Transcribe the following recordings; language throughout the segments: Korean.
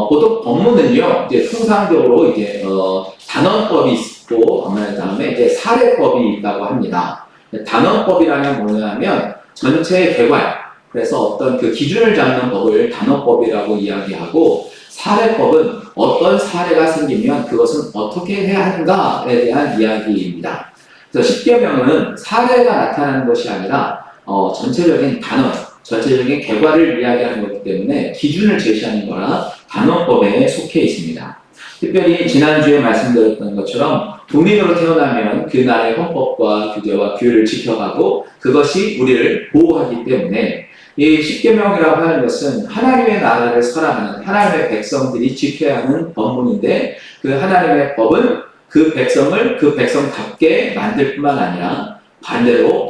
보통 법문은요, 이제 통상적으로 이제, 단원법이 있고, 그다음에 이제 사례법이 있다고 합니다. 단원법이라면 뭐냐면, 전체 개괄, 그래서 어떤 그 기준을 잡는 법을 단원법이라고 이야기하고, 사례법은 어떤 사례가 생기면 그것은 어떻게 해야 하는가에 대한 이야기입니다. 그래서 십계명은 사례가 나타나는 것이 아니라, 전체적인 단원, 전체적인 개괄을 이야기하는 것이기 때문에 기준을 제시하는 거라 단원법에 속해 있습니다. 특별히 지난주에 말씀드렸던 것처럼 국민으로 태어나면 그 나라의 헌법과 규제와 규율을 지켜가고 그것이 우리를 보호하기 때문에 이 십계명이라고 하는 것은 하나님의 나라를 사랑하는 하나님의 백성들이 지켜야 하는 법문인데 그 하나님의 법은 그 백성을 그 백성답게 만들 뿐만 아니라 반대로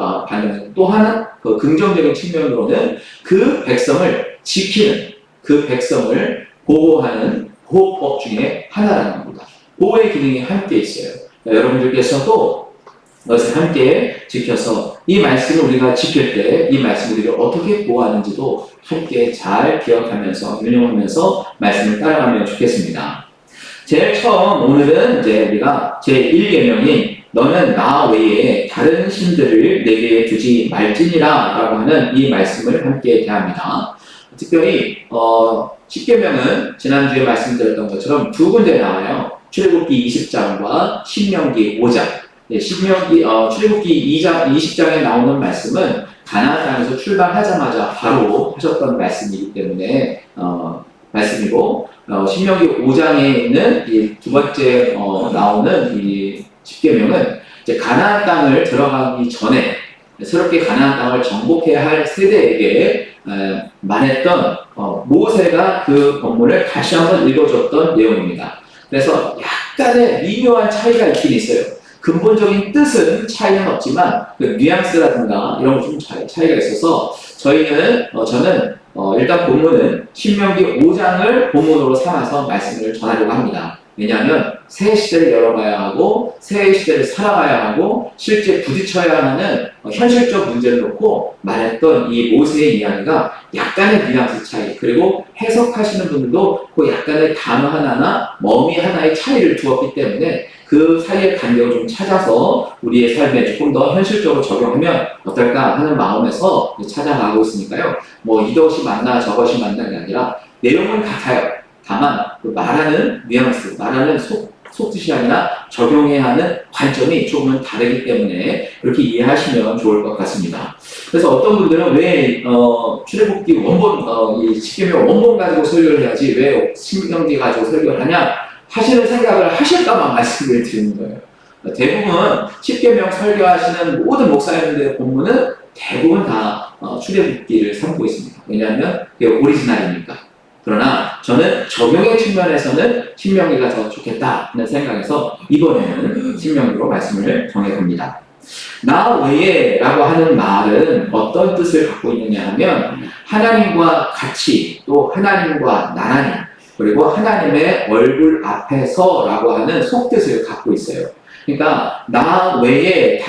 또 하나 그 긍정적인 측면으로는 그 백성을 지키는 그 백성을 보호하는 보호법 중에 하나라는 겁니다. 보호의 기능이 함께 있어요. 여러분들께서도 그것을 함께 지켜서 이 말씀을 우리가 지킬 때 이 말씀을 우리가 어떻게 보호하는지도 함께 잘 기억하면서运用하면서 말씀을 따라가면 좋겠습니다. 제일 처음 오늘은 이제 우리가 제1계명인 너는 나 외에 다른 신들을 내게 두지 말지니라 라고 하는 이 말씀을 함께 대합니다. 특별히 10계명은 지난주에 말씀드렸던 것처럼 두 군데 나와요. 출애굽기 20장과 신명기 5장. 출애굽기 20장에 나오는 말씀은 가나안 땅에서 출발하자마자 바로 하셨던 말씀이기 때문에 말씀이고 신명기 5장에 있는 이 두 번째 나오는 이 10계명은 이제 가나안 땅을 들어가기 전에 새롭게 가나안 땅을 정복해야 할 세대에게 말했던 모세가 그 본문을 다시 한번 읽어줬던 내용입니다. 그래서 약간의 미묘한 차이가 있긴 있어요. 근본적인 뜻은 차이는 없지만 그 뉘앙스라든가 이런 좀 차이가 있어서 저는 일단 본문은 신명기 5장을 본문으로 삼아서 말씀을 전하려고 합니다. 왜냐하면 새 시대를 열어가야 하고 새 시대를 살아가야 하고 실제 부딪혀야 하는 현실적 문제를 놓고 말했던 이 모세의 이야기가 약간의 뉘앙스 차이 그리고 해석하시는 분들도 그 약간의 단어 하나나 머미 하나의 차이를 두었기 때문에 그 사이의 간격을 좀 찾아서 우리의 삶에 조금 더 현실적으로 적용하면 어떨까 하는 마음에서 찾아가고 있으니까요. 뭐 이것이 맞나 저것이 맞나가 아니라 내용은 같아요. 다만 그 말하는 뉘앙스, 말하는 속뜻이 아니라 적용해야 하는 관점이 조금은 다르기 때문에 그렇게 이해하시면 좋을 것 같습니다. 그래서 어떤 분들은 왜 출애굽기 원본, 이 십계명 원본 가지고 설교를 해야지 왜 신명기 가지고 설교를 하냐 하시는 생각을 하실까봐 말씀을 드리는 거예요. 대부분 십계명 설교하시는 모든 목사님들의 본문은 대부분 다 출애굽기를 삼고 있습니다. 왜냐하면 그게 오리지널이니까. 그러나 저는 적용의 측면에서는 신명기가 더 좋겠다는 생각에서 이번에는 신명기로 말씀을 정해봅니다. 나 외에 라고 하는 말은 어떤 뜻을 갖고 있느냐 하면 하나님과 같이 또 하나님과 나란히 그리고 하나님의 얼굴 앞에서 라고 하는 속뜻을 갖고 있어요. 그러니까 나 외에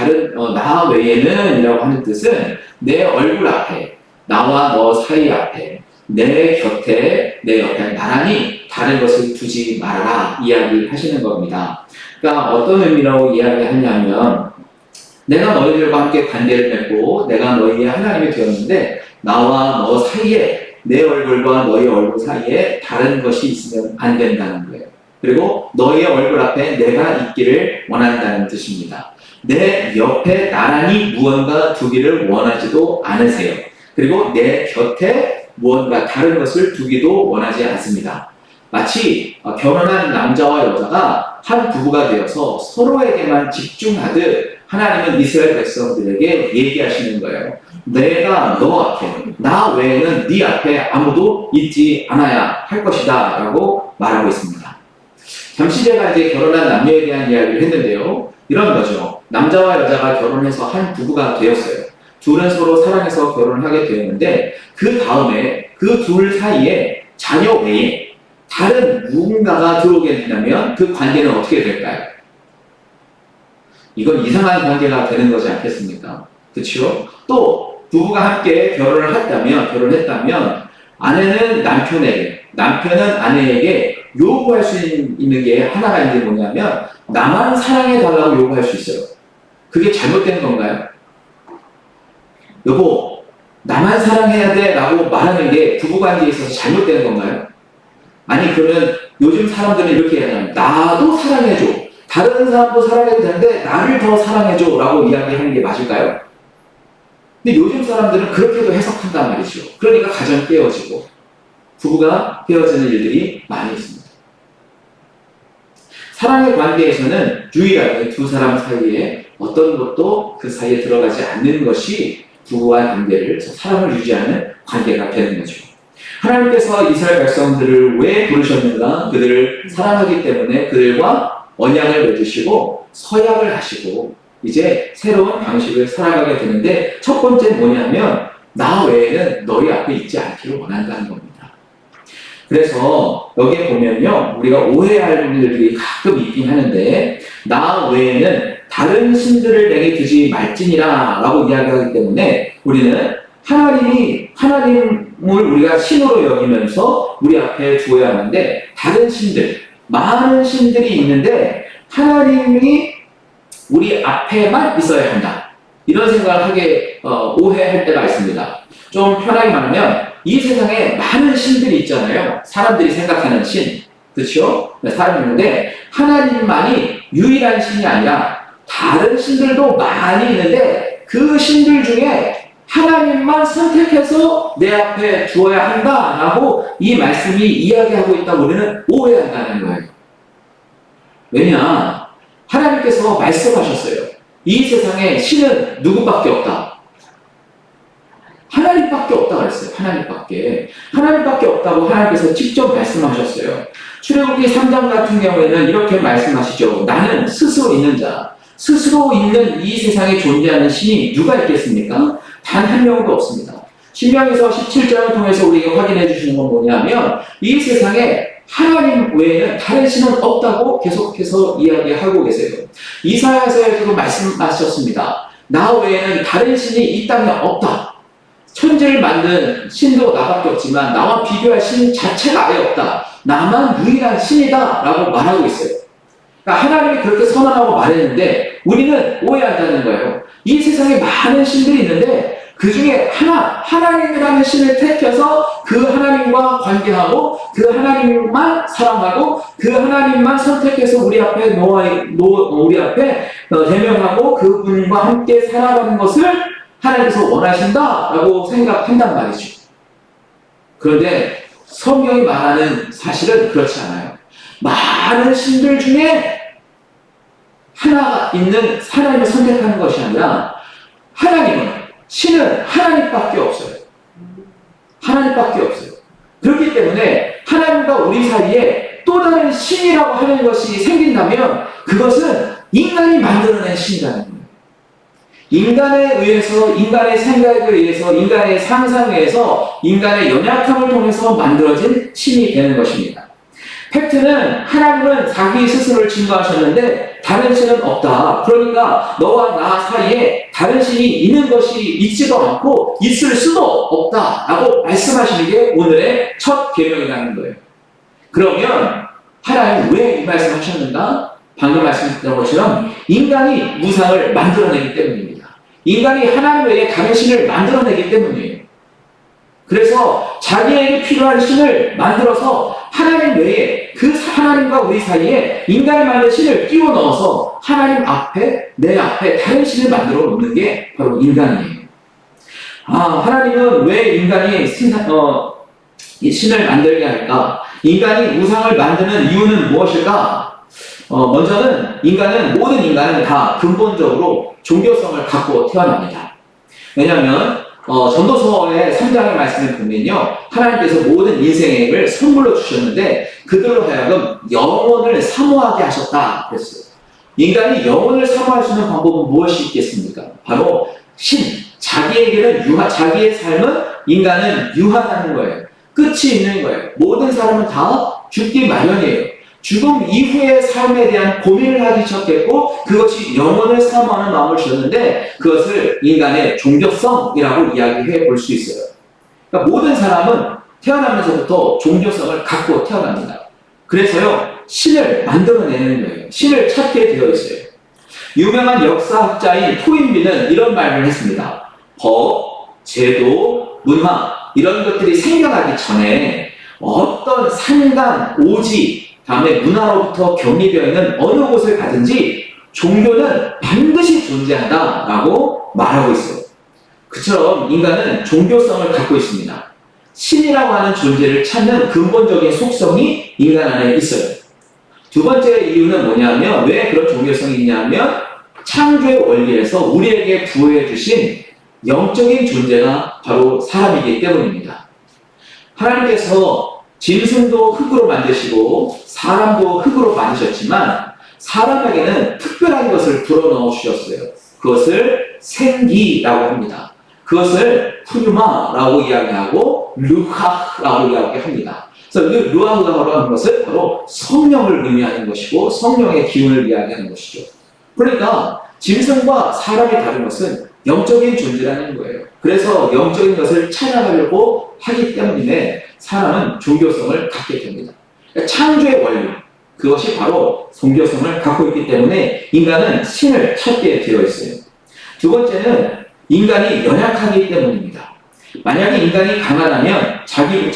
나 외에는 이라고 하는 뜻은 내 얼굴 앞에 나와 너 사이 앞에 내 곁에 내 옆에 나란히 다른 것을 두지 말아라 이야기하시는 겁니다. 그러니까 어떤 의미로 이야기하냐면 내가 너희들과 함께 관계를 맺고 내가 너희의 하나님이 되었는데 나와 너 사이에 내 얼굴과 너희 얼굴 사이에 다른 것이 있으면 안 된다는 거예요. 그리고 너희의 얼굴 앞에 내가 있기를 원한다는 뜻입니다. 내 옆에 나란히 무언가 두기를 원하지도 않으세요. 그리고 내 곁에 무언가 다른 것을 두기도 원하지 않습니다. 마치 결혼한 남자와 여자가 한 부부가 되어서 서로에게만 집중하듯 하나님은 이스라엘 백성들에게 얘기하시는 거예요. 내가 너 앞에, 나 외에는 네 앞에 아무도 있지 않아야 할 것이다 라고 말하고 있습니다. 잠시 제가 이제 결혼한 남녀에 대한 이야기를 했는데요. 이런 거죠. 남자와 여자가 결혼해서 한 부부가 되었어요. 둘은 서로 사랑해서 결혼을 하게 되었는데 그 다음에 그 둘 사이에 자녀 외에 다른 누군가가 들어오게 된다면 그 관계는 어떻게 될까요? 이건 이상한 관계가 되는 거지 않겠습니까? 그렇죠? 또 부부가 함께 결혼했다면 아내는 남편에게 남편은 아내에게 요구할 수 있는 게 하나가 있는데 뭐냐면 나만 사랑해달라고 요구할 수 있어요. 그게 잘못된 건가요? 여보, 나만 사랑해야 돼 라고 말하는 게 부부관계에 있어서 잘못된 건가요? 아니, 그러면 요즘 사람들은 이렇게 얘기하잖아요. 나도 사랑해줘. 다른 사람도 사랑해도 되는데 나를 더 사랑해줘 라고 이야기하는 게 맞을까요? 근데 요즘 사람들은 그렇게도 해석한단 말이죠. 그러니까 가정이 깨어지고 부부가 깨어지는 일들이 많이 있습니다. 사랑의 관계에서는 유일하게 두 사람 사이에 어떤 것도 그 사이에 들어가지 않는 것이 부부와 관계를, 사랑을 유지하는 관계가 되는 거죠. 하나님께서 이스라엘 백성들을 왜 부르셨는가? 그들을 사랑하기 때문에 그들과 언약을 맺으시고 서약을 하시고 이제 새로운 방식을 살아가게 되는데 첫 번째 뭐냐면 나 외에는 너희 앞에 있지 않기를 원한다는 겁니다. 그래서 여기에 보면요, 우리가 오해할 일들이 가끔 있긴 하는데 나 외에는 다른 신들을 내게 두지 말지니라 라고 이야기하기 때문에 우리는 하나님을 우리가 신으로 여기면서 우리 앞에 두어야 하는데 다른 신들, 많은 신들이 있는데 하나님이 우리 앞에만 있어야 한다. 이런 생각을 하게 오해할 때가 있습니다. 좀 편하게 말하면 이 세상에 많은 신들이 있잖아요. 사람들이 생각하는 신, 그렇죠? 사람이 있는데 하나님만이 유일한 신이 아니라 다른 신들도 많이 있는데 그 신들 중에 하나님만 선택해서 내 앞에 두어야 한다라고 이 말씀이 이야기하고 있다고 우리는 오해한다는 거예요. 왜냐? 하나님께서 말씀하셨어요. 이 세상에 신은 누구밖에 없다. 하나님밖에 없다 그랬어요. 하나님밖에 없다고 하나님께서 직접 말씀하셨어요. 출애굽기 3장 같은 경우에는 이렇게 말씀하시죠. 나는 스스로 있는 자, 스스로 있는 이 세상에 존재하는 신이 누가 있겠습니까? 단 한 명도 없습니다. 신명기서 17장을 통해서 우리에게 확인해 주시는 건 뭐냐면 이 세상에 하나님 외에는 다른 신은 없다고 계속해서 이야기하고 계세요. 이사야서에서도 말씀하셨습니다. 나 외에는 다른 신이 이 땅에 없다. 천지를 만든 신도 나밖에 없지만 나와 비교할 신 자체가 아예 없다. 나만 유일한 신이다 라고 말하고 있어요. 그러니까 하나님이 그렇게 선언하고 말했는데 우리는 오해한다는 거예요. 이 세상에 많은 신들이 있는데 그 중에 하나님이라는 신을 택해서 그 하나님과 관계하고 그 하나님만 사랑하고 그 하나님만 선택해서 우리 앞에 우리 앞에 대면하고 그분과 함께 살아가는 것을 하나님께서 원하신다라고 생각한단 말이죠. 그런데 성경이 말하는 사실은 그렇지 않아요. 많은 신들 중에 하나가 있는 하나님을 선택하는 것이 아니라 신은 하나님밖에 없어요. 그렇기 때문에 하나님과 우리 사이에 또 다른 신이라고 하는 것이 생긴다면 그것은 인간이 만들어낸 신이라는 거예요. 인간에 의해서, 인간의 생각에 의해서, 인간의 상상에 의해서, 인간의 연약함을 통해서 만들어진 신이 되는 것입니다. 팩트는 하나님은 자기 스스로를 증거하셨는데 다른 신은 없다. 그러니까 너와 나 사이에 다른 신이 있는 것이 있지도 않고 있을 수도 없다 라고 말씀하시는 게 오늘의 첫 계명이라는 거예요. 그러면 하나님 왜 이 말씀을 하셨는가? 방금 말씀드린 것처럼 인간이 우상을 만들어내기 때문입니다. 인간이 하나님 외에 다른 신을 만들어내기 때문이에요. 그래서 자기에게 필요한 신을 만들어서 하나님 외에 그 하나님과 우리 사이에 인간이 만든 신을 끼워 넣어서 하나님 앞에, 내 앞에 다른 신을 만들어 놓는 게 바로 인간이에요. 하나님은 왜 인간이 이 신을 만들게 할까? 인간이 우상을 만드는 이유는 무엇일까? 먼저는 모든 인간은 다 근본적으로 종교성을 갖고 태어납니다. 왜냐하면 전도서의 3장의 말씀을 보면요, 하나님께서 모든 인생의 힘을 선물로 주셨는데 그들로 하여금 영혼을 사모하게 하셨다 그랬어요. 인간이 영혼을 사모할 수 있는 방법은 무엇이 있겠습니까? 바로 자기의 삶은 인간은 유한하는 거예요. 끝이 있는 거예요. 모든 사람은 다 죽기 마련이에요. 죽음 이후의 삶에 대한 고민을 하기 시작했고 그것이 영혼을 사모하는 마음을 주셨는데 그것을 인간의 종교성이라고 이야기해 볼 수 있어요. 그러니까 모든 사람은 태어나면서부터 종교성을 갖고 태어납니다. 그래서요, 신을 만들어내는 거예요. 신을 찾게 되어 있어요. 유명한 역사학자인 토인비는 이런 말을 했습니다. 법, 제도, 문화 이런 것들이 생겨나기 전에 어떤 산강, 오지, 다음에 문화로부터 격리되어 있는 어느 곳을 가든지 종교는 반드시 존재한다라고 말하고 있어요. 그처럼 인간은 종교성을 갖고 있습니다. 신이라고 하는 존재를 찾는 근본적인 속성이 인간 안에 있어요. 두 번째 이유는 뭐냐면, 왜 그런 종교성이 있냐면 창조의 원리에서 우리에게 부여해 주신 영적인 존재가 바로 사람이기 때문입니다. 하나님께서 짐승도 흙으로 만드시고 사람도 흙으로 만드셨지만 사람에게는 특별한 것을 불어넣어 주셨어요. 그것을 생기라고 합니다. 그것을 푸뉴마라고 이야기하고 루하라고 이야기합니다. 그래서 그 루하라고 하는 것은 바로 성령을 의미하는 것이고 성령의 기운을 이야기하는 것이죠. 그러니까 짐승과 사람이 다른 것은 영적인 존재라는 거예요. 그래서 영적인 것을 찾아가려고 하기 때문에 사람은 종교성을 갖게 됩니다. 창조의 원리, 그것이 바로 종교성을 갖고 있기 때문에 인간은 신을 찾게 되어 있어요. 두 번째는 인간이 연약하기 때문입니다. 만약에 인간이 강하다면 자기가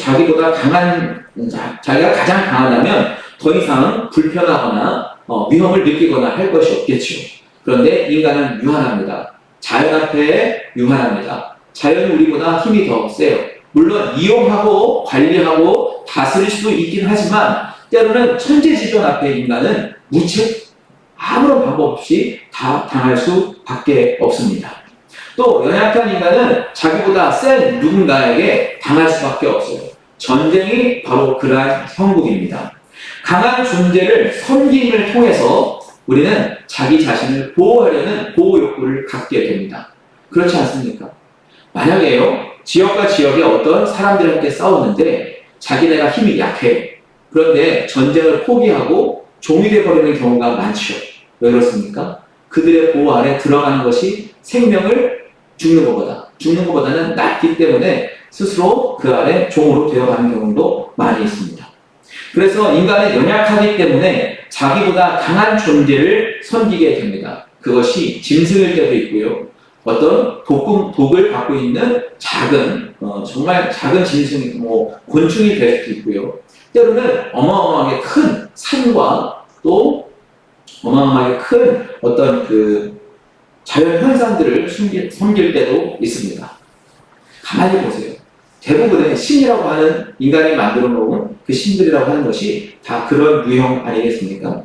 가장 강하다면 더 이상 불편하거나 위험을 느끼거나 할 것이 없겠죠. 그런데 인간은 유한합니다. 자연 앞에 유한합니다. 자연이 우리보다 힘이 더 세요. 물론 이용하고 관리하고 다스릴 수도 있긴 하지만 때로는 천재지변 앞에 인간은 무책, 아무런 방법 없이 다 당할 수밖에 없습니다. 또 연약한 인간은 자기보다 센 누군가에게 당할 수밖에 없어요. 전쟁이 바로 그러한 형국입니다. 강한 존재를 섬김을 통해서 우리는 자기 자신을 보호하려는 보호 욕구를 갖게 됩니다. 그렇지 않습니까? 만약에요, 지역과 지역에 어떤 사람들이 함께 싸우는데 자기네가 힘이 약해. 그런데 전쟁을 포기하고 종이 되어버리는 경우가 많죠. 왜 그렇습니까? 그들의 보호 아래 들어가는 것이 생명을 죽는 것보다는 낫기 때문에 스스로 그 아래 종으로 되어가는 경우도 많이 있습니다. 그래서 인간은 연약하기 때문에 자기보다 강한 존재를 섬기게 됩니다. 그것이 짐승일 때도 있고요. 어떤 독을 갖고 있는 정말 작은 짐승, 곤충이 될 수도 있고요. 때로는 어마어마하게 큰 산과 또 어마어마하게 큰 어떤 자연 현상들을 섬길 때도 있습니다. 가만히 보세요. 대부분의 신이라고 하는 인간이 만들어 놓은 그 신들이라고 하는 것이 다 그런 유형 아니겠습니까?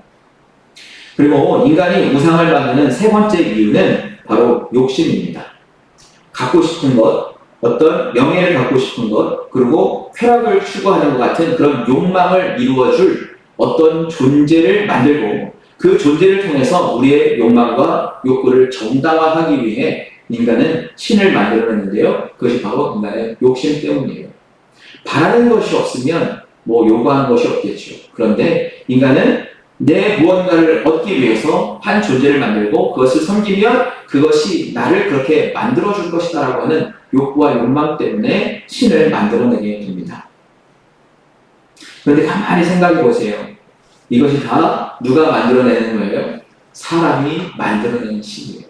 그리고 인간이 우상을 만드는 세 번째 이유는 바로 욕심입니다. 갖고 싶은 것, 어떤 명예를 갖고 싶은 것, 그리고 쾌락을 추구하는 것 같은 그런 욕망을 이루어줄 어떤 존재를 만들고 그 존재를 통해서 우리의 욕망과 욕구를 정당화하기 위해 인간은 신을 만들어냈는데요. 그것이 바로 인간의 욕심 때문이에요. 바라는 것이 없으면 요구하는 것이 없겠죠. 그런데 인간은 내 무언가를 얻기 위해서 한 존재를 만들고 그것을 섬기면 그것이 나를 그렇게 만들어줄 것이다 라고 하는 욕구와 욕망 때문에 신을 만들어내게 됩니다. 그런데 가만히 생각해 보세요. 이것이 다 누가 만들어내는 거예요? 사람이 만들어내는 신이에요.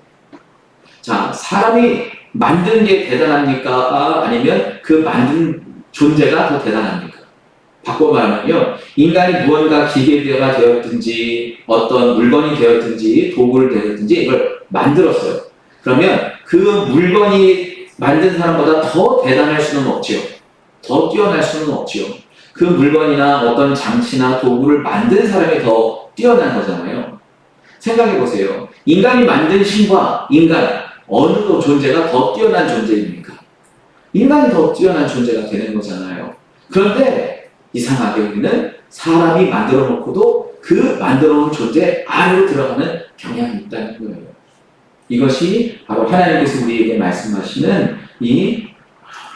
자, 사람이 만든 게 대단합니까? 아니면 그 만든 존재가 더 대단합니까? 바꿔 말하면요, 인간이 무언가 기계가 되었든지 어떤 물건이 되었든지 도구를 되었든지 이걸 만들었어요. 그러면 그 물건이 만든 사람보다 더 대단할 수는 없지요. 더 뛰어날 수는 없지요. 그 물건이나 어떤 장치나 도구를 만든 사람이 더 뛰어난 거잖아요. 생각해 보세요. 인간이 만든 신과 인간, 어느 존재가 더 뛰어난 존재입니까? 인간이 더 뛰어난 존재가 되는 거잖아요. 그런데 이상하게 우리는 사람이 만들어 놓고도 그 만들어 놓은 존재 안으로 들어가는 경향이 있다는 거예요. 이것이 바로 하나님께서 우리에게 말씀하시는 이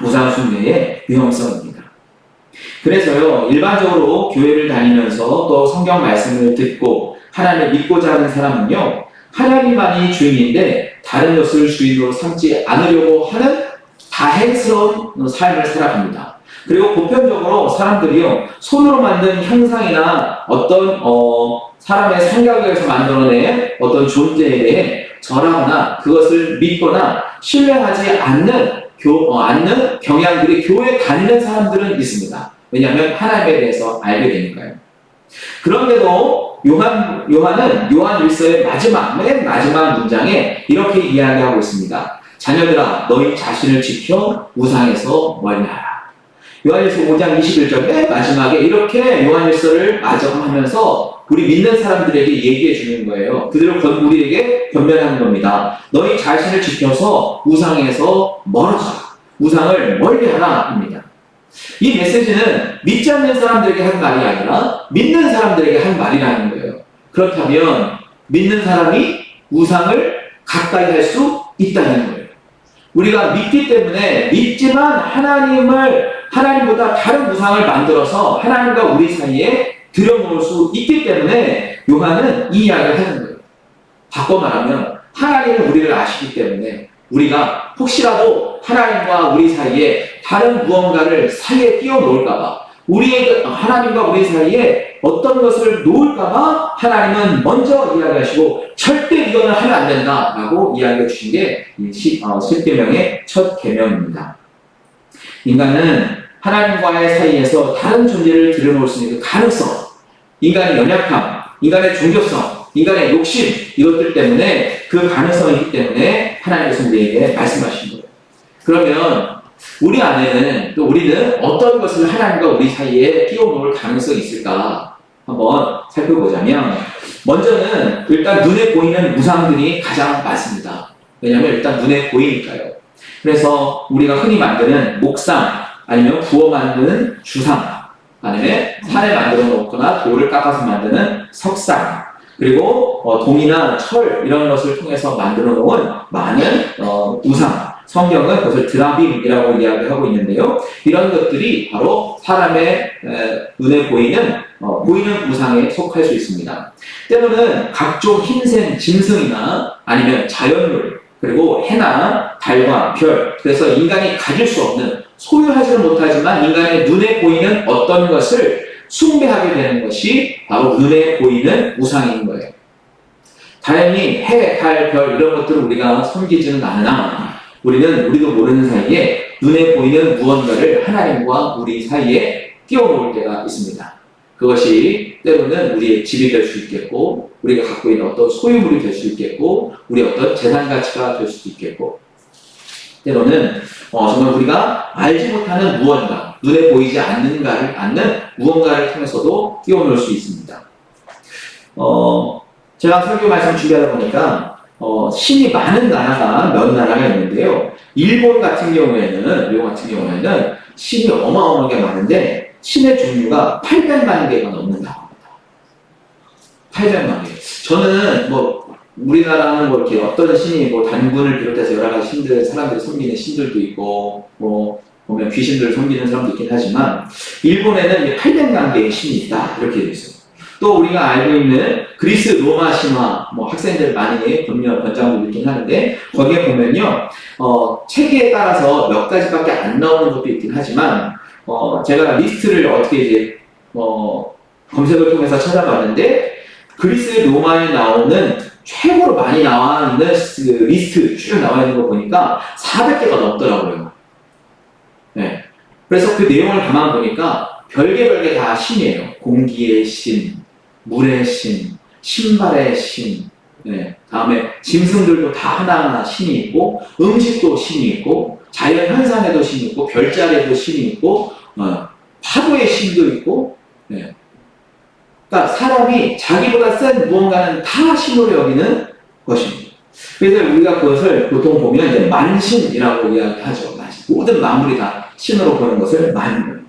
우상숭배의 위험성입니다. 그래서요, 일반적으로 교회를 다니면서 또 성경 말씀을 듣고 하나님을 믿고자 하는 사람은요, 하나님만이 주인인데 다른 것을 주인으로 삼지 않으려고 하는 다행스러운 삶을 살아갑니다. 그리고 보편적으로 사람들이요, 손으로 만든 형상이나 어떤 사람의 생각에서 만들어낸 어떤 존재에 대해 절하거나 그것을 믿거나 신뢰하지 않는 경향들이 교회에 다니는 사람들은 있습니다. 왜냐하면 하나님에 대해서 알게 되니까요. 그런데도 요한은 요한 1서의 맨 마지막 문장에 이렇게 이야기하고 있습니다. 자녀들아, 너희 자신을 지켜 우상에서 멀리하라. 요한일서 5장 21절 맨 마지막에 이렇게 요한일서를 마감하면서 우리 믿는 사람들에게 얘기해 주는 거예요. 그들을 우리에게 권면하는 겁니다. 너희 자신을 지켜서 우상에서 멀어져라. 우상을 멀리하라 합니다. 이 메시지는 믿지 않는 사람들에게 한 말이 아니라 믿는 사람들에게 한 말이라는 거예요. 그렇다면 믿는 사람이 우상을 가까이 할 수 있다는 거예요. 우리가 믿기 때문에 믿지만 하나님보다 다른 우상을 만들어서 하나님과 우리 사이에 들여놓을 수 있기 때문에 요한은 이 이야기를 하는 거예요. 바꿔 말하면 하나님은 우리를 아시기 때문에 우리가 혹시라도 하나님과 우리 사이에 다른 무언가를 사이에 끼워 놓을까봐 하나님과 우리 사이에 어떤 것을 놓을까봐 하나님은 먼저 이야기하시고 절대 이거는 하면 안 된다라고 이야기해 주신 게 10계명의 첫 계명입니다. 인간은 하나님과의 사이에서 다른 존재를 들여놓을 수 있는 그 가능성, 인간의 연약함, 인간의 종교성, 인간의 욕심, 이것들 때문에 그 가능성이 있기 때문에 하나님께서 우리에게 말씀하신 거예요. 그러면 우리 안에는 또 우리는 어떤 것을 하나님과 우리 사이에 끼워놓을 가능성이 있을까 한번 살펴보자면, 먼저는 일단 눈에 보이는 우상들이 가장 많습니다. 왜냐하면 일단 눈에 보이니까요. 그래서 우리가 흔히 만드는 목상, 아니면 부어 만드는 주상, 아니면 산에 만들어 놓거나 돌을 깎아서 만드는 석상, 그리고 동이나 철 이런 것을 통해서 만들어 놓은 많은 우상, 성경은 그것을 드라빔이라고 이야기하고 있는데요. 이런 것들이 바로 사람의 눈에 보이는 우상에 속할 수 있습니다. 때로는 각종 힘센 짐승이나 아니면 자연물, 그리고 해나 달과 별, 그래서 인간이 가질 수 없는, 소유하지는 못하지만 인간의 눈에 보이는 어떤 것을 숭배하게 되는 것이 바로 눈에 보이는 우상인 거예요. 당연히 해, 달, 별 이런 것들을 우리가 섬기지는 않으나 우리도 모르는 사이에 눈에 보이는 무언가를 하나님과 우리 사이에 끼워놓을 때가 있습니다. 그것이 때로는 우리의 집이 될 수 있겠고, 우리가 갖고 있는 어떤 소유물이 될 수 있겠고, 우리의 어떤 재산 가치가 될 수도 있겠고, 때로는 정말 우리가 알지 못하는 무언가, 눈에 보이지 않는 무언가를 통해서도 끼워놓을 수 있습니다. 제가 설교 말씀 준비하다 보니까 신이 많은 나라가 몇 나라가 있는데요. 일본 같은 경우에는 신이 어마어마하게 많은데 신의 종류가 800만 개가 넘는다고 합니다. 800만 개. 저는 우리나라는 이렇게 어떤 신이 단군을 비롯해서 여러 가지 사람들이 섬기는 신들도 있고, 보면 귀신들을 섬기는 사람도 있긴 하지만, 일본에는 800만 개의 신이 있다. 이렇게 되어 있어요. 또 우리가 알고 있는 그리스 로마 신화, 학생들 많이 권장도 있긴 하는데, 거기에 보면요, 체계에 따라서 몇 가지밖에 안 나오는 것도 있긴 하지만, 제가 리스트를 어떻게 검색을 통해서 찾아봤는데, 그리스 로마에 나오는 최고로 많이 나와 있는 그 리스트 쭉 나와 있는 거 보니까 400개가 넘더라고요. 네. 그래서 그 내용을 가만 보니까 별개 다 신이에요. 공기의 신, 물의 신, 신발의 신, 네. 다음에 짐승들도 다 하나하나 신이 있고, 음식도 신이 있고, 자연 현상에도 신이 있고, 별자리에도 신이 있고, 파도의 신도 있고, 네. 그러니까 사람이 자기보다 센 무언가는 다 신으로 여기는 것입니다. 그래서 우리가 그것을 보통 보면 이제 만신이라고 이야기하죠. 모든 만물이 다 신으로 보는 것을 만입니다.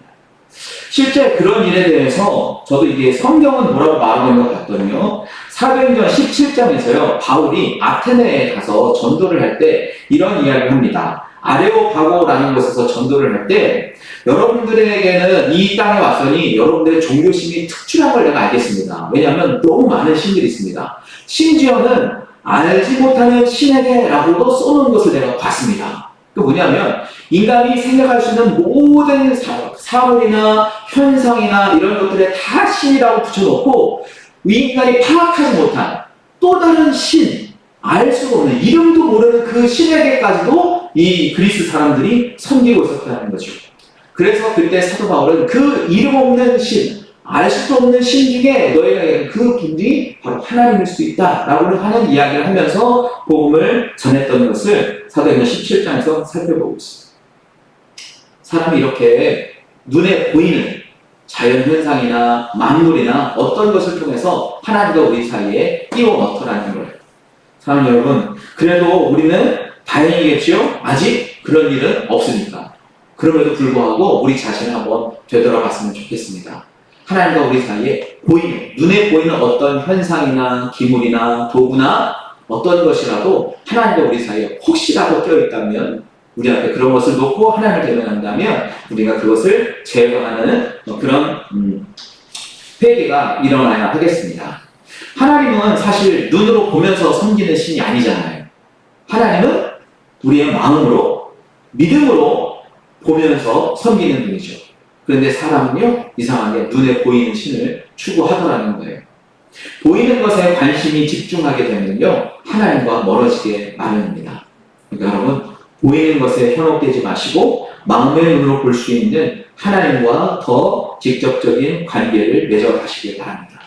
실제 그런 일에 대해서 저도 이게 성경은 뭐라고 말하고 있는 것 같더니요. 사도행전 17장에서요. 바울이 아테네에 가서 전도를 할 때 이런 이야기를 합니다. 아레오파고라는 곳에서 전도를 할 때 여러분들에게는 이 땅에 왔으니 여러분들의 종교심이 특출한 걸 내가 알겠습니다. 왜냐하면 너무 많은 신들이 있습니다. 심지어는 알지 못하는 신에게 라고도 써놓은 것을 내가 봤습니다. 그 뭐냐면 인간이 생각할 수 있는 모든 사물이나 현상이나 이런 것들에 다 신이라고 붙여놓고 이 인간이 파악하지 못한 또 다른 신, 알 수가 없는 이름도 모르는 그 신에게까지도 이 그리스 사람들이 섬기고 있었다는 거죠. 그래서 그때 사도 바울은 그 이름 없는 신, 알 수도 없는 신 중에 너희가 그 분이 바로 하나님일 수 있다라고 하는 이야기를 하면서 복음을 전했던 것을 사도행전 17장에서 살펴보고 있습니다. 사람이 이렇게 눈에 보이는 자연현상이나 만물이나 어떤 것을 통해서 하나님과 우리 사이에 끼워 넣더라는 거예요. 사랑하는 여러분, 그래도 우리는 다행이겠죠? 아직 그런 일은 없으니까. 그럼에도 불구하고 우리 자신을 한번 되돌아봤으면 좋겠습니다. 하나님과 우리 사이에 보이는, 눈에 보이는 어떤 현상이나 기물이나 도구나 어떤 것이라도 하나님과 우리 사이에 혹시라도 껴있다면 우리 앞에 그런 것을 놓고 하나님을 대면한다면 우리가 그것을 제거하는 그런 회개가 일어나야 하겠습니다. 하나님은 사실 눈으로 보면서 섬기는 신이 아니잖아요. 하나님은 우리의 마음으로, 믿음으로 보면서 섬기는 분이죠. 그런데 사람은요, 이상하게 눈에 보이는 신을 추구하더라는 거예요. 보이는 것에 관심이 집중하게 되면요, 하나님과 멀어지게 마련입니다. 그러니까 여러분, 보이는 것에 현혹되지 마시고 마음의 눈으로 볼 수 있는 하나님과 더 직접적인 관계를 맺어가시길 바랍니다.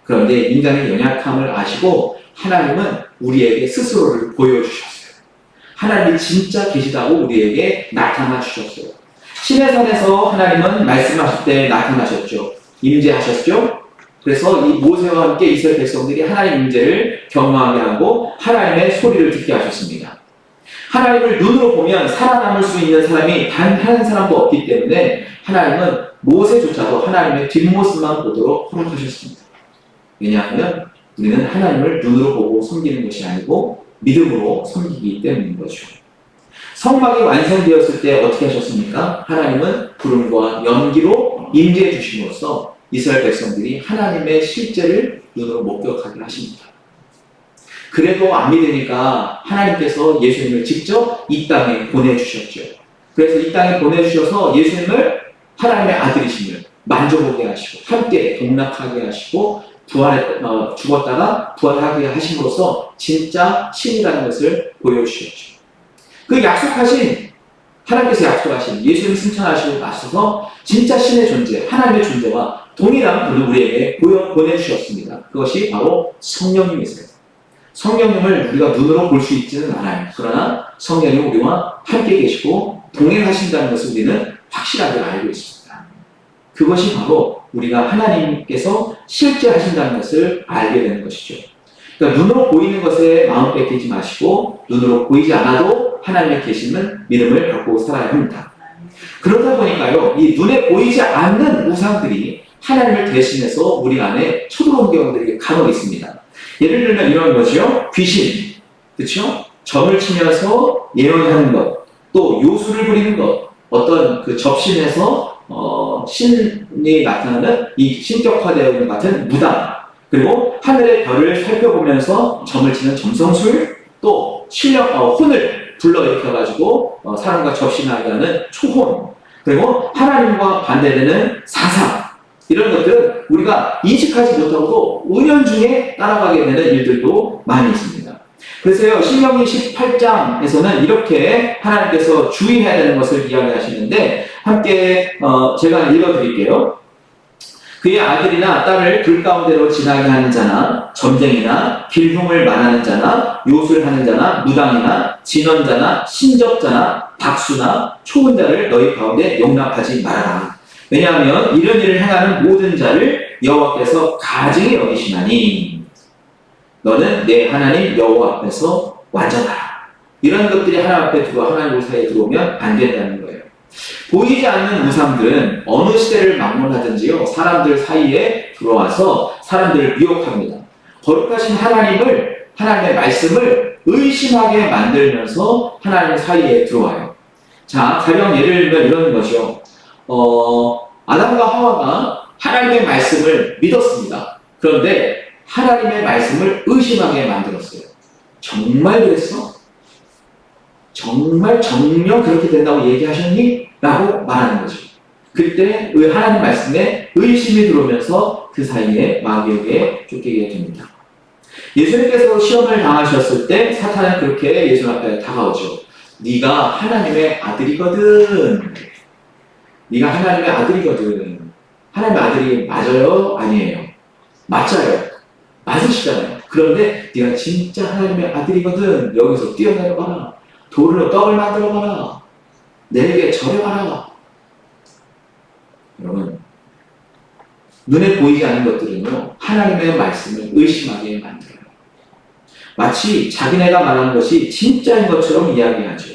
그런데 인간의 연약함을 아시고 하나님은 우리에게 스스로를 보여주셨어요. 하나님이 진짜 계시다고 우리에게 나타나 주셨어요. 시내산에서 하나님은 말씀하실 때 나타나셨죠. 임재하셨죠. 그래서 이 모세와 함께 이스라엘 백성들이 하나님 임재를 경험하게 하고 하나님의 소리를 듣게 하셨습니다. 하나님을 눈으로 보면 살아남을 수 있는 사람이 단 한 사람도 없기 때문에 하나님은 모세조차도 하나님의 뒷모습만 보도록 허락하셨습니다. 왜냐하면 우리는 하나님을 눈으로 보고 섬기는 것이 아니고 믿음으로 섬기기 때문인 거죠. 성막이 완성되었을 때 어떻게 하셨습니까? 하나님은 구름과 연기로 임재해 주심으로써 이스라엘 백성들이 하나님의 실제를 눈으로 목격하게 하십니다. 그래도 안 믿으니까 하나님께서 예수님을 직접 이 땅에 보내주셨죠. 그래서 이 땅에 보내주셔서 예수님을 하나님의 아들이심을 만져보게 하시고 함께 동락하게 하시고 죽었다가 부활하게 하심으로써 진짜 신이라는 것을 보여주셨죠. 그 약속하신, 하나님께서 약속하신 예수님 승천하시고 나서서 진짜 신의 존재, 하나님의 존재와 동일한 분을 우리에게 보내주셨습니다. 그것이 바로 성령님이세요. 성령님을 우리가 눈으로 볼 수 있지는 않아요. 그러나 성령이 우리와 함께 계시고 동행하신다는 것을 우리는 확실하게 알고 있습니다. 그것이 바로 우리가 하나님께서 실제 하신다는 것을 알게 되는 것이죠. 그러니까 눈으로 보이는 것에 마음 뺏기지 마시고 눈으로 보이지 않아도 하나님의 계심은 믿음을 갖고 살아야 합니다. 그러다 보니까요, 이 눈에 보이지 않는 우상들이 하나님을 대신해서 우리 안에 쳐들어온 경우들이 간혹 있습니다. 예를 들면 이런 거죠. 귀신, 그렇죠? 점을 치면서 예언하는 것, 또 요술을 부리는 것, 어떤 그 접신에서 신이 나타나는 이 신격화되어 있는 것 같은 무당, 그리고 하늘의 별을 살펴보면서 점을 치는 점성술, 또 혼을 불러일으켜가지고 사람과 접신하게 하는 초혼, 그리고 하나님과 반대되는 사상, 이런 것들은 우리가 인식하지 못하고도 은연중에 따라가게 되는 일들도 많이 있습니다. 그래서요, 신명기 18장에서는 이렇게 하나님께서 주의해야 되는 것을 이야기하시는데 함께 제가 읽어드릴게요. 그의 아들이나 딸을 길 가운데로 지나게 하는 자나 점쟁이나 길흉을 말하는 자나 요술하는 자나 무당이나 진언자나 신적자나 박수나 초혼자를 너희 가운데 용납하지 말아라. 왜냐하면 이런 일을 행하는 모든 자를 여호와께서 가증히 여기시나니 너는 내 하나님 여호와 앞에서 완전하라. 이런 것들이 하나님 앞에 하나님 사이에 들어오면 안 된다는 거예요. 보이지 않는 우상들은 어느 시대를 막론하든지요, 사람들 사이에 들어와서 사람들을 미혹합니다. 거룩하신 하나님의 말씀을 의심하게 만들면서 하나님 사이에 들어와요. 자, 가령 예를 들면 이런 거죠. 아담과 하와가 하나님의 말씀을 믿었습니다. 그런데 하나님의 말씀을 의심하게 만들었어요. 정말 그랬어? 정말 정녕 그렇게 된다고 얘기하셨니? 라고 말하는 거죠. 그때 하나님 말씀에 의심이 들어오면서 그 사이에 마귀에게 쫓기게 됩니다. 예수님께서 시험을 당하셨을 때 사탄은 그렇게 예수 앞에 다가오죠. 네가 하나님의 아들이거든. 네가 하나님의 아들이거든. 하나님의 아들이 맞아요? 아니에요? 맞아요. 맞으시잖아요. 그런데 네가 진짜 하나님의 아들이거든. 여기서 뛰어내려가라. 돌로 떡을 만들어가라. 내게 절여가라. 여러분, 눈에 보이지 않는 것들은요, 하나님의 말씀을 의심하게 만들어요. 마치 자기네가 말하는 것이 진짜인 것처럼 이야기하죠.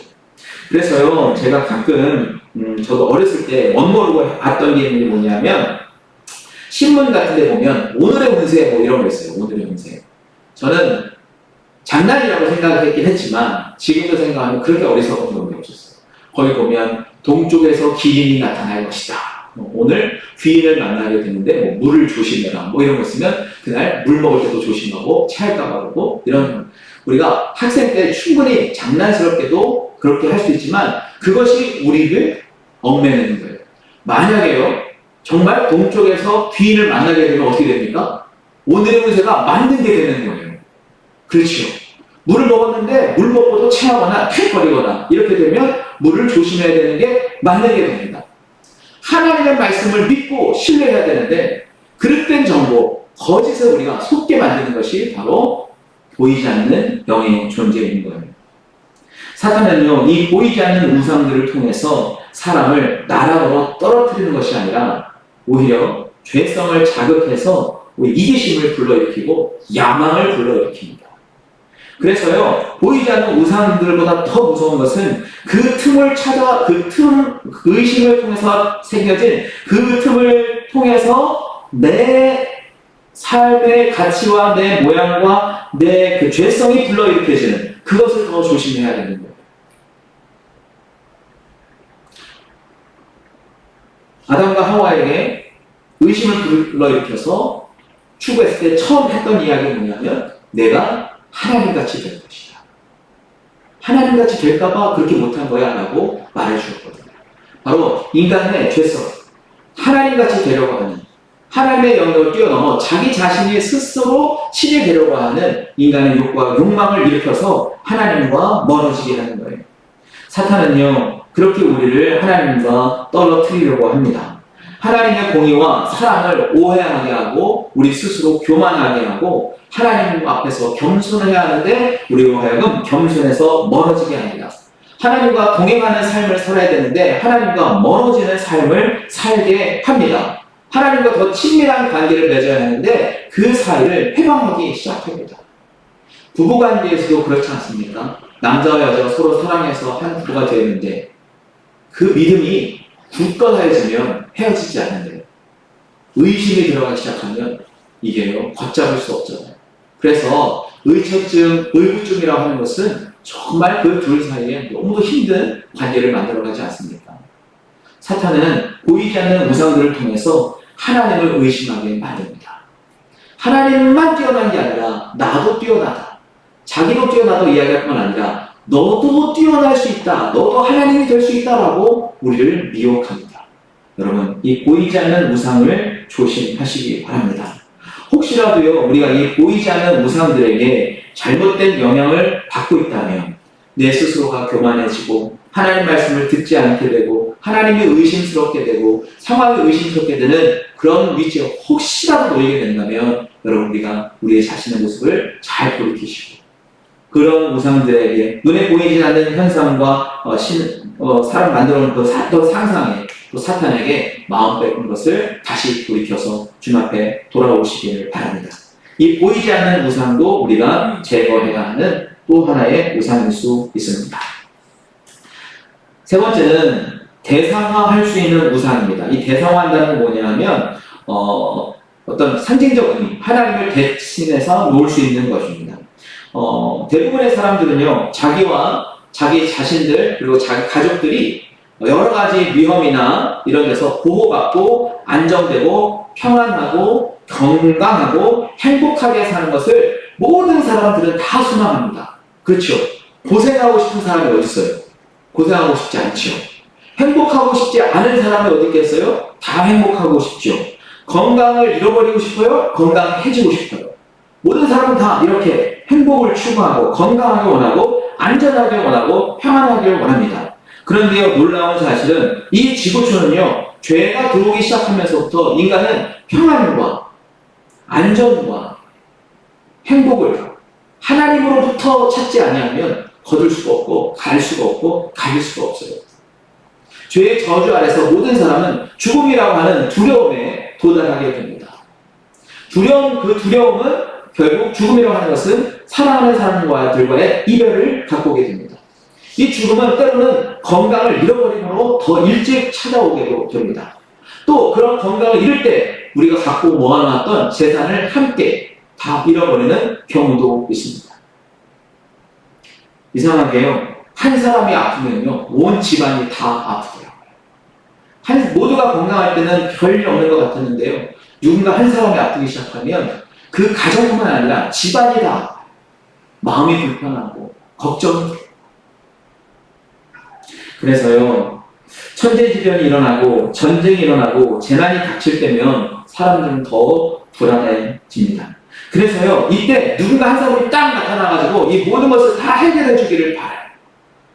그래서요, 제가 가끔, 저도 어렸을 때 멋모르고 봤던 게 있는 게 뭐냐면, 신문 같은 데 보면, 오늘의 운세 뭐 이런 거 있어요. 오늘의 운세. 저는 장난이라고 생각했긴 했지만, 지금도 생각하면 그렇게 어리석은 경험이 없었어요. 거기 보면, 동쪽에서 기린이 나타날 것이다. 오늘 귀인을 만나게 되는데 뭐 물을 조심해라 뭐 이런 거 있으면 그날 물 먹을 때도 조심하고 체할까 봐고 이런 우리가 학생 때 충분히 장난스럽게도 그렇게 할 수 있지만 그것이 우리를 얽매는 거예요. 만약에요 정말 동쪽에서 귀인을 만나게 되면 어떻게 됩니까? 오늘의 운세가 맞는 게 되는 거예요. 그렇죠. 물을 먹었는데 물 먹고도 체하거나 킥거리거나 이렇게 되면 물을 조심해야 되는 게 맞는 게 됩니다. 하나님의 말씀을 믿고 신뢰해야 되는데 그릇된 정보, 거짓을 우리가 속게 만드는 것이 바로 보이지 않는 영의 존재인 거예요. 사탄은요, 이 보이지 않는 우상들을 통해서 사람을 나락으로 떨어뜨리는 것이 아니라 오히려 죄성을 자극해서 이기심을 불러일으키고 야망을 불러일으킵니다. 그래서요, 보이지 않는 우상들보다 더 무서운 것은 그 틈을 찾아, 그 의심을 통해서 새겨진 그 틈을 통해서 내 삶의 가치와 내 모양과 내 그 죄성이 불러일으켜지는 그것을 더 조심해야 되는 거예요. 아담과 하와에게 의심을 불러일으켜서 추구했을 때 처음 했던 이야기는 뭐냐면 내가 하나님같이 될 것이다. 하나님같이 될까봐 그렇게 못한 거야 라고 말해주었거든요. 바로 인간의 죄성, 하나님같이 되려고 하는 하나님의 영역을 뛰어넘어 자기 자신이 스스로 신이 되려고 하는 인간의 욕과 욕망을 일으켜서 하나님과 멀어지게 하는 거예요. 사탄은요 그렇게 우리를 하나님과 떨어뜨리려고 합니다. 하나님의 공의와 사랑을 오해하게 하고 우리 스스로 교만하게 하고 하나님 앞에서 겸손해야 하는데 우리로 하여금 겸손해서 멀어지게 합니다. 하나님과 동행하는 삶을 살아야 되는데 하나님과 멀어지는 삶을 살게 합니다. 하나님과 더 친밀한 관계를 맺어야 하는데 그 사이를 해방하기 시작합니다. 부부관계에서도 그렇지 않습니까? 남자와 여자가 서로 사랑해서 한 부부가 되었는데 그 믿음이 굳건해지면 헤어지지 않는데요. 의심이 들어가기 시작하면 이게요 걷잡을 수 없잖아요. 그래서 의처증, 의구증이라고 하는 것은 정말 그 둘 사이에 너무 힘든 관계를 만들어가지 않습니까? 사탄은 보이지 않는 우상들을 통해서 하나님을 의심하게 만듭니다. 하나님만 뛰어난 게 아니라 나도 뛰어나다. 자기도 뛰어나도 이야기할 뿐 아니라 너도 뛰어날 수 있다. 너도 하나님이 될 수 있다라고 우리를 미혹합니다. 여러분, 이 보이지 않는 우상을 조심하시기 바랍니다. 혹시라도요, 우리가 이 보이지 않는 우상들에게 잘못된 영향을 받고 있다면 내 스스로가 교만해지고 하나님 말씀을 듣지 않게 되고 하나님이 의심스럽게 되고 상황이 의심스럽게 되는 그런 위치에 혹시라도 놓이게 된다면 여러분 우리가 우리의 자신의 모습을 잘 돌이키시고 그런 우상들에게 눈에 보이지 않는 현상과 사람 만들어 놓은 그 상상에 또 사탄에게 마음 뺏은 것을 다시 돌이켜서 주님 앞에 돌아오시기를 바랍니다. 이 보이지 않는 우상도 우리가 제거해야 하는 또 하나의 우상일 수 있습니다. 세 번째는 대상화할 수 있는 우상입니다. 이 대상화한다는 건 뭐냐면 어떤 상징적 의미, 하나님을 대신해서 놓을 수 있는 것입니다. 대부분의 사람들은요, 자기와 자기 자신들 그리고 자기 가족들이 여러 가지 위험이나 이런 데서 보호받고 안정되고 평안하고 건강하고 행복하게 사는 것을 모든 사람들은 다 소망합니다. 그렇죠? 고생하고 싶은 사람이 어디 있어요? 고생하고 싶지 않죠. 행복하고 싶지 않은 사람이 어디 있겠어요? 다 행복하고 싶죠. 건강을 잃어버리고 싶어요? 건강해지고 싶어요. 모든 사람은 다 이렇게 행복을 추구하고 건강하게 원하고 안전하게 원하고 평안하게 원합니다. 그런데요, 놀라운 사실은 이 지구촌은요, 죄가 들어오기 시작하면서부터 인간은 평안과 안전과 행복을 하나님으로부터 찾지 아니하면 거둘 수가 없고 갈 수가 없고 가질 수가 없어요. 죄의 저주 아래서 모든 사람은 죽음이라고 하는 두려움에 도달하게 됩니다. 그 두려움은 결국 죽음이라고 하는 것은 사랑하는 사람과의 이별을 갖고 오게 됩니다. 이 죽음은 때로는 건강을 잃어버림으로 더 일찍 찾아오게도 됩니다. 또 그런 건강을 잃을 때 우리가 갖고 모아놨던 재산을 함께 다 잃어버리는 경우도 있습니다. 이상하게요, 한 사람이 아프면요, 온 집안이 다 아프더라고요. 모두가 건강할 때는 별일 없는 것 같았는데요, 누군가 한 사람이 아프기 시작하면 그 가정뿐만 아니라 집안이 다 마음이 불편하고 걱정이 돼요. 그래서요, 천재지변이 일어나고 전쟁이 일어나고 재난이 닥칠 때면 사람들은 더 불안해집니다. 그래서요, 이때 누군가 한 사람이 딱 나타나가지고 이 모든 것을 다 해결해 주기를 바라요.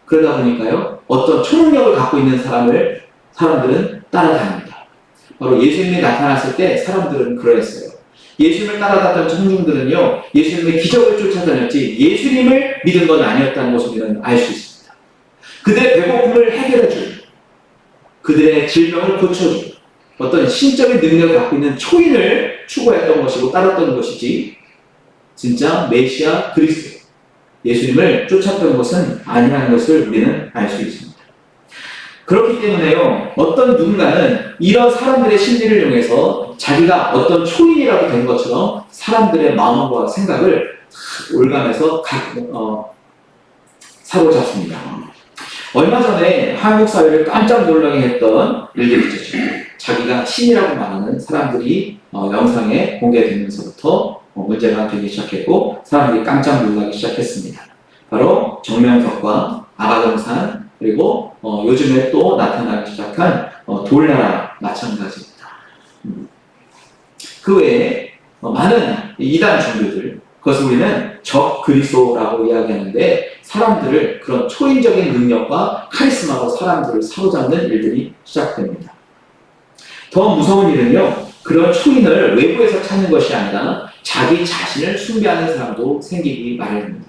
그러다 보니까요, 어떤 초능력을 갖고 있는 사람들은 따라다닙니다. 바로 예수님이 나타났을 때 사람들은 그러했어요. 예수님을 따라갔던 청중들은요, 예수님의 기적을 쫓아다녔지 예수님을 믿은 건 아니었다는 것을 우리는 알 수 있습니다. 그들의 배고픔을 해결해주고 그들의 질병을 고쳐주고 어떤 신적인 능력을 갖고 있는 초인을 추구했던 것이고 따랐던 것이지 진짜 메시아 그리스도 예수님을 쫓았던 것은 아니라는 것을 우리는 알 수 있습니다. 그렇기 때문에요, 어떤 누군가는 이런 사람들의 심리를 이용해서 자기가 어떤 초인이라도 된 것처럼 사람들의 마음과 생각을 올가면서 사로잡습니다. 얼마 전에 한국 사회를 깜짝 놀라게 했던 일들이 있었죠. 자기가 신이라고 말하는 사람들이 영상에 공개되면서부터 문제가 되기 시작했고 사람들이 깜짝 놀라기 시작했습니다. 바로 정명석과 아가동산 그리고 요즘에 또 나타나기 시작한 돌나라 마찬가지입니다. 그 외에 많은 이단 종교들, 그것을 우리는 적그리스도라고 이야기하는데 사람들을 그런 초인적인 능력과 카리스마로 사람들을 사로잡는 일들이 시작됩니다. 더 무서운 일은요, 그런 초인을 외부에서 찾는 것이 아니라 자기 자신을 숭배하는 사람도 생기기 마련입니다.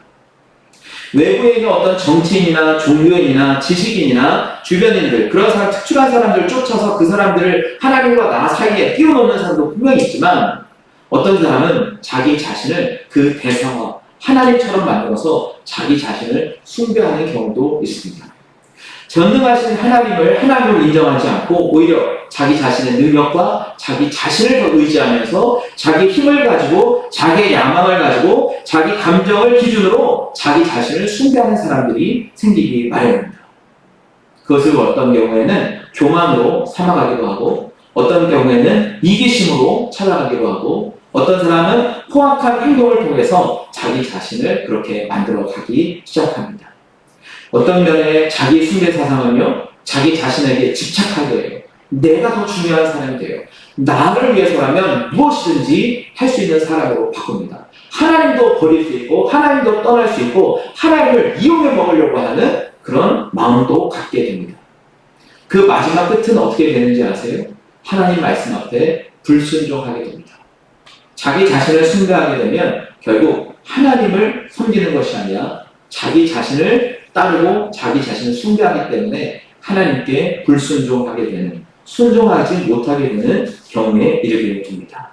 외부에 있는 어떤 정치인이나 종교인이나 지식인이나 주변인들, 그런 사람, 특출한 사람들을 쫓아서 그 사람들을 하나님과 나 사이에 끼워놓는 사람도 분명히 있지만 어떤 사람은 자기 자신을 그 대상화, 하나님처럼 만들어서 자기 자신을 숭배하는 경우도 있습니다. 전능하신 하나님을 하나님으로 인정하지 않고 오히려 자기 자신의 능력과 자기 자신을 더 의지하면서 자기 힘을 가지고 자기의 야망을 가지고 자기 감정을 기준으로 자기 자신을 숭배하는 사람들이 생기기 마련입니다. 그것을 어떤 경우에는 교만으로 삼아가기도 하고 어떤 경우에는 이기심으로 찾아가기도 하고 어떤 사람은 포악한 행동을 통해서 자기 자신을 그렇게 만들어가기 시작합니다. 어떤 면에 자기 숭배 사상은요, 자기 자신에게 집착하게 해요. 내가 더 중요한 사람이 돼요. 나를 위해서라면 무엇이든지 할 수 있는 사람으로 바꿉니다. 하나님도 버릴 수 있고 하나님도 떠날 수 있고 하나님을 이용해 먹으려고 하는 그런 마음도 갖게 됩니다. 그 마지막 끝은 어떻게 되는지 아세요? 하나님 말씀 앞에 불순종하게 됩니다. 자기 자신을 숭배하게 되면 결국 하나님을 섬기는 것이 아니라 자기 자신을 따르고 자기 자신을 숭배하기 때문에 하나님께 불순종하게 되는, 순종하지 못하게 되는 경우에 이르게 됩니다.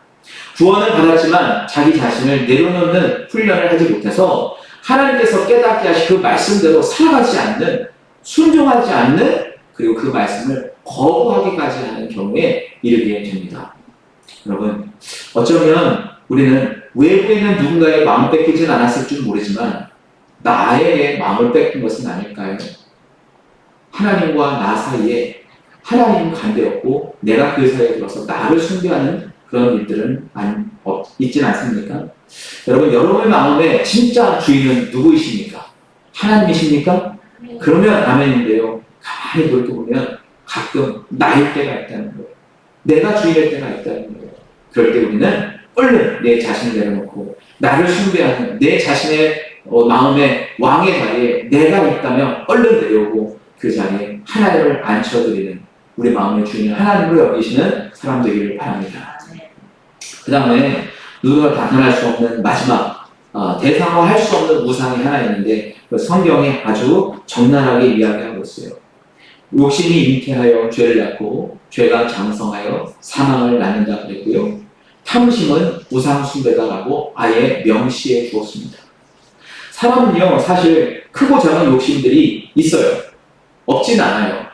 구원을 받았지만 자기 자신을 내려놓는 훈련을 하지 못해서 하나님께서 깨닫게 하신 그 말씀대로 살아가지 않는, 순종하지 않는, 그리고 그 말씀을 거부하기까지 하는 경우에 이르게 됩니다. 여러분, 어쩌면 우리는 외부에 있는 누군가의 마음을 뺏기진 않았을 줄 모르지만 나에게 마음을 뺏긴 것은 아닐까요? 하나님과 나 사이에 하나님 관계였고 내가 그 사이에 들어서 나를 숭배하는 그런 일들은 있진 않습니까? 여러분, 여러분의 마음의 진짜 주인은 누구이십니까? 하나님이십니까? 그러면 아멘인데요. 가만히 돌이켜보면 가끔 나일 때가 있다는 거예요. 내가 주인일 때가 있다는 거예요. 그럴 때 우리는 얼른 내 자신을 내려놓고 나를 숭배하는 내 자신의 마음의 왕의 자리에 내가 있다면 얼른 내려오고 그 자리에 하나님을 앉혀드리는 우리 마음의 주인 하나님을 여기시는 사람 되기를 바랍니다. 그 다음에 누구나 나타날 수 없는 마지막 대상화할 수 없는 우상이 하나 있는데 그 성경에 아주 적나라하게 이야기하고 있어요. 욕심이 잉태하여 죄를 낳고 죄가 장성하여 사망을 낳는다 그랬고요. 탐심은 우상 숭배다라고 아예 명시해 주었습니다. 사람은요 사실 크고 작은 욕심들이 있어요. 없진 않아요.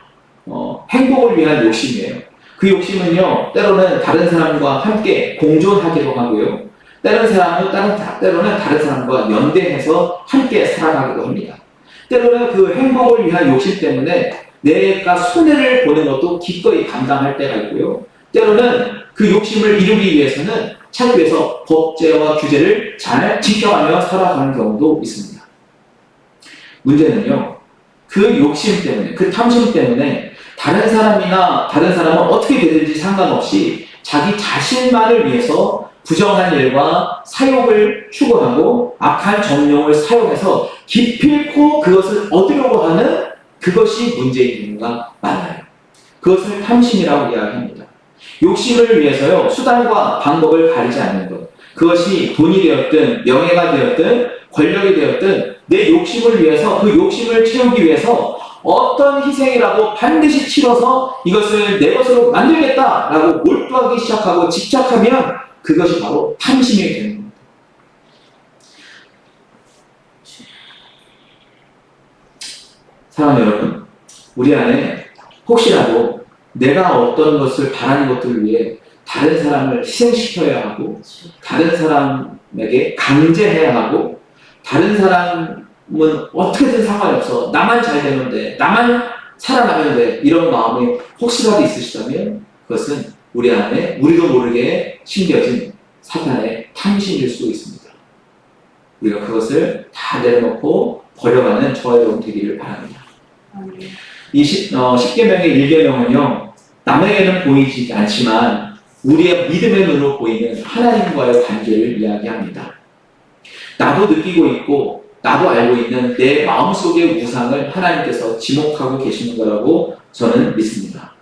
행복을 위한 욕심이에요. 그 욕심은요 때로는 다른 사람과 함께 공존하기도 하고요. 때로는 다른 사람과 연대해서 함께 살아가기도 합니다. 때로는 그 행복을 위한 욕심 때문에 내가 손해를 보는 것도 기꺼이 감당할 때가 있고요. 때로는 그 욕심을 이루기 위해서는 찾기 위해서 법제와 규제를 잘 지켜가며 살아가는 경우도 있습니다. 문제는요, 그 욕심 때문에, 그 탐심 때문에 다른 사람은 어떻게 되든지 상관없이 자기 자신만을 위해서 부정한 일과 사욕을 추구하고 악한 정욕을 사용해서 기필코 그것을 얻으려고 하는 그것이 문제인 경우가 많아요. 그것을 탐심이라고 이야기합니다. 욕심을 위해서요, 수단과 방법을 가리지 않는 것. 그것이 돈이 되었든, 명예가 되었든, 권력이 되었든, 내 욕심을 위해서, 그 욕심을 채우기 위해서 어떤 희생이라도 반드시 치러서 이것을 내 것으로 만들겠다라고 몰두하기 시작하고 집착하면 그것이 바로 탐심이 되는 겁니다. 사랑하는 여러분, 우리 안에 혹시라도 내가 어떤 것을 바라는 것들을 위해 다른 사람을 희생시켜야 하고 다른 사람에게 강제해야 하고 다른 사람은 어떻게든 상관이 없어 나만 잘 되면 돼 나만 살아나면 돼 이런 마음이 혹시라도 있으시다면 그것은 우리 안에 우리도 모르게 심겨진 사탄의 탐심일 수도 있습니다. 우리가 그것을 다 내려놓고 버려가는 저와 여러분 되기를 바랍니다. 이 10계명의 1계명은요 남에게는 보이지 않지만 우리의 믿음의 눈으로 보이는 하나님과의 관계를 이야기합니다. 나도 느끼고 있고 나도 알고 있는 내 마음속의 우상을 하나님께서 지목하고 계시는 거라고 저는 믿습니다.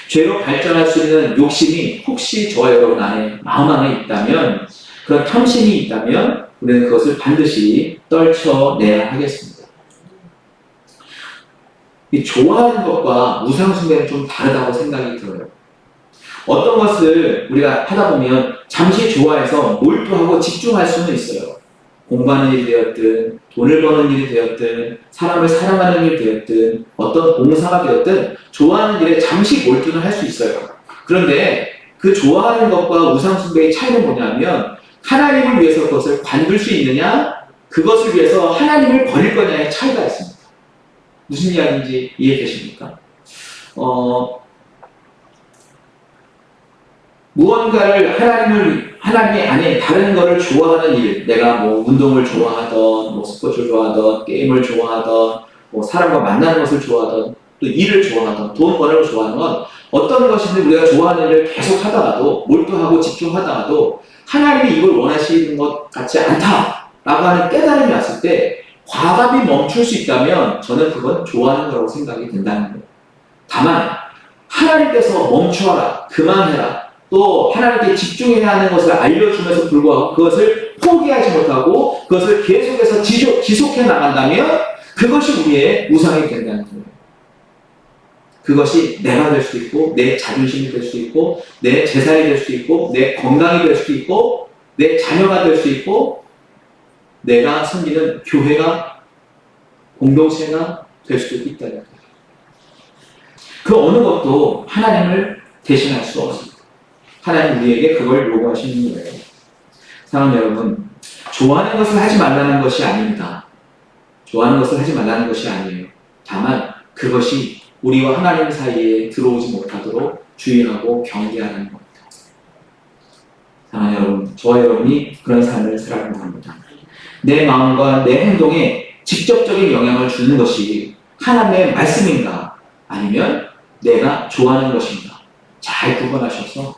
죄로 발전할 수 있는 욕심이 혹시 저와 여러분 안에 마음 안에 있다면 그런 탐심이 있다면 우리는 그것을 반드시 떨쳐내야 하겠습니다. 이 좋아하는 것과 우상숭배는 좀 다르다고 생각이 들어요. 어떤 것을 우리가 하다 보면 잠시 좋아해서 몰두하고 집중할 수는 있어요. 공부하는 일이 되었든 돈을 버는 일이 되었든 사람을 사랑하는 일이 되었든 어떤 봉사가 되었든 좋아하는 일에 잠시 몰두는 할 수 있어요. 그런데 그 좋아하는 것과 우상숭배의 차이는 뭐냐면 하나님을 위해서 그것을 관둘 수 있느냐 그것을 위해서 하나님을 버릴 거냐의 차이가 있습니다. 무슨 이야기인지 이해되십니까? 무언가를 하나님이 아닌 다른 거를 좋아하는 일, 내가 뭐 운동을 좋아하던, 뭐 스포츠를 좋아하던, 게임을 좋아하던, 뭐 사람과 만나는 것을 좋아하던, 또 일을 좋아하던, 돈 버는 걸 좋아하는 건 어떤 것이든 우리가 좋아하는 일을 계속 하다가도, 몰두하고 집중하다가도 하나님이 이걸 원하시는 것 같지 않다라고 하는 깨달음이 왔을 때 과감히 멈출 수 있다면 저는 그건 좋아하는 거라고 생각이 든다는 거예요. 다만 하나님께서 멈춰라, 그만해라, 또 하나님께 집중해야 하는 것을 알려주면서 불구하고 그것을 포기하지 못하고 그것을 계속해서 지속해 나간다면 그것이 우리의 우상이 된다는 거예요. 그것이 내가 될 수도 있고 내 자존심이 될 수도 있고 내 재산이 될 수도 있고 내 건강이 될 수도 있고 내 자녀가 될 수도 있고 내가 섬기는 교회가 공동체가 될 수도 있다는 거예요. 그 어느 것도 하나님을 대신할 수 없습니다. 하나님 우리에게 그걸 요구하시는 거예요. 사랑하는 여러분, 좋아하는 것을 하지 말라는 것이 아닙니다. 좋아하는 것을 하지 말라는 것이 아니에요. 다만 그것이 우리와 하나님 사이에 들어오지 못하도록 주의하고 경계하는 겁니다. 사랑하는 여러분, 저와 여러분이 그런 삶을 살아가는 겁니다. 내 마음과 내 행동에 직접적인 영향을 주는 것이 하나님의 말씀인가 아니면 내가 좋아하는 것인가 잘 구분하셔서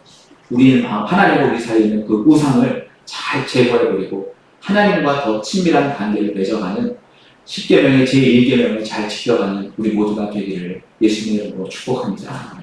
우리는 하나님과 우리 사이에 있는 그 우상을 잘 제거해버리고 하나님과 더 친밀한 관계를 맺어가는 10계명의 제1계명을 잘 지켜가는 우리 모두가 되기를 예수님의 이름으로 축복합니다.